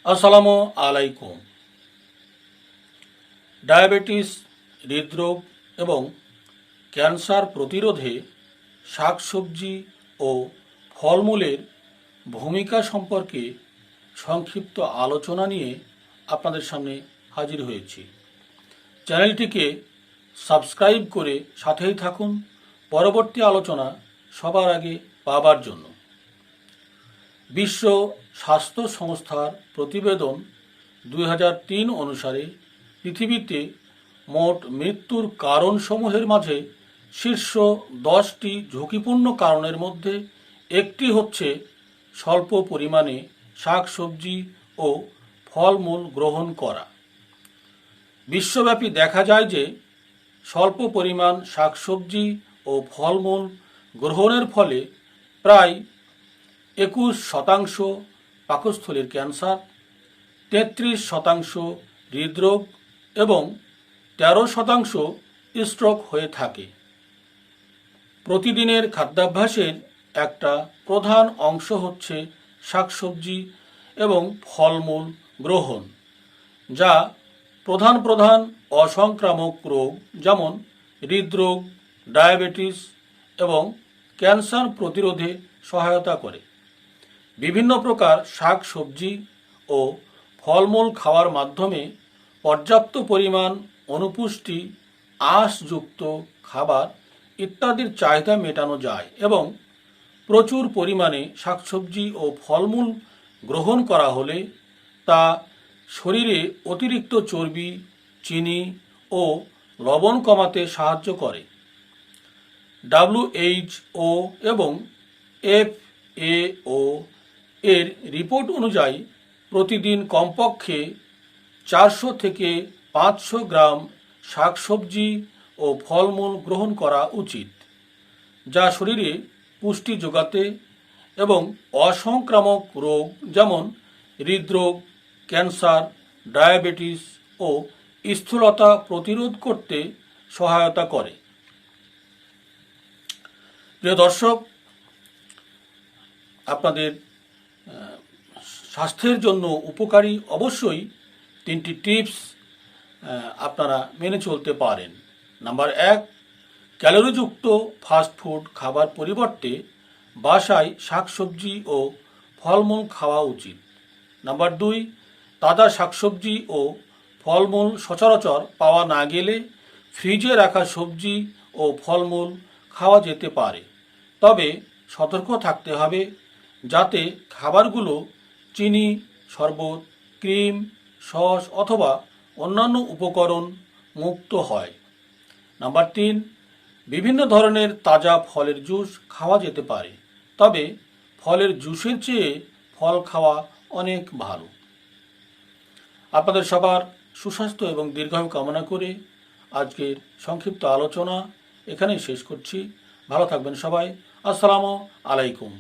আসসালামু আলাইকুম। ডায়াবেটিস, হৃদরোগ এবং ক্যান্সার প্রতিরোধে শাকসবজি ও ফলমূলের ভূমিকা সম্পর্কে সংক্ষিপ্ত আলোচনা নিয়ে আপনাদের সামনে হাজির হয়েছি। চ্যানেলটিকে সাবস্ক্রাইব করে সাথেই থাকুন পরবর্তী আলোচনা সবার আগে পাবার জন্য। বিশ্ব স্বাস্থ্য সংস্থার প্রতিবেদন 2003 অনুসারে পৃথিবীতে মোট মৃত্যুর কারণসমূহের মাঝে শীর্ষ 10টি ঝুঁকিপূর্ণ কারণের মধ্যে একটি হচ্ছে স্বল্প পরিমাণে শাকসবজি ও ফলমূল গ্রহণ করা। বিশ্বব্যাপী দেখা যায় যে স্বল্প পরিমাণ শাকসবজি ও ফলমূল গ্রহণের ফলে প্রায় 21% পাকস্থলীর ক্যান্সার, 33% হৃদরোগ এবং 13% স্ট্রোক হয়ে থাকে। প্রতিদিনের খাদ্যাভ্যাসের একটা প্রধান অংশ হচ্ছে শাকসবজি এবং ফলমূল গ্রহণ, যা প্রধান অসংক্রামক রোগ যেমন হৃদরোগ, ডায়াবেটিস এবং ক্যান্সার প্রতিরোধে সহায়তা করে। বিভিন্ন প্রকার শাকসবজি ও ফলমূল খাওয়ার মাধ্যমে পর্যাপ্ত পরিমাণ অনুপুষ্টি, আঁশযুক্ত খাবার ইত্যাদির চাহিদা মেটানো যায় এবং প্রচুর পরিমাণে শাকসবজি ও ফলমূল গ্রহণ করা হলে তা শরীরে অতিরিক্ত চর্বি, চিনি ও লবণ কমাতে সাহায্য করে। WHO এবং FAO এর রিপোর্ট অনুযায়ী প্রতিদিন কমপক্ষে 400 থেকে 500 গ্রাম শাকসবজি ও ফলমূল গ্রহণ করা উচিত, যা শরীরে পুষ্টি যোগাতে এবং অসংক্রামক রোগ যেমন হৃদরোগ, ক্যান্সার, ডায়াবেটিস ও স্থূলতা প্রতিরোধ করতে সহায়তা করে। প্রিয় দর্শক, আপনাদের স্বাস্থ্যের জন্য উপকারী অবশ্যই 3টি টিপস আপনারা মেনে চলতে পারেন। নাম্বার 1, ক্যালোরিযুক্ত ফাস্টফুড খাবার পরিবর্তে বাসায় শাকসবজি ও ফলমূল খাওয়া উচিত। নাম্বার 2, তাজা শাকসবজি ও ফলমূল সচরাচর পাওয়া না গেলে ফ্রিজে রাখা সবজি ও ফলমূল খাওয়া যেতে পারে, তবে সতর্ক থাকতে হবে যাতে খাবারগুলো চিনি, শরবত, ক্রিম, সস অথবা অন্যান্য উপকরণ মুক্ত হয়। নাম্বার 3, বিভিন্ন ধরনের তাজা ফলের জুস খাওয়া যেতে পারে, তবে ফলের জুসের চেয়ে ফল খাওয়া অনেক ভালো। আপনাদের সবার সুস্বাস্থ্য এবং দীর্ঘায়ু কামনা করে আজকের সংক্ষিপ্ত আলোচনা এখানেই শেষ করছি। ভালো থাকবেন সবাই। আসসালামু আলাইকুম।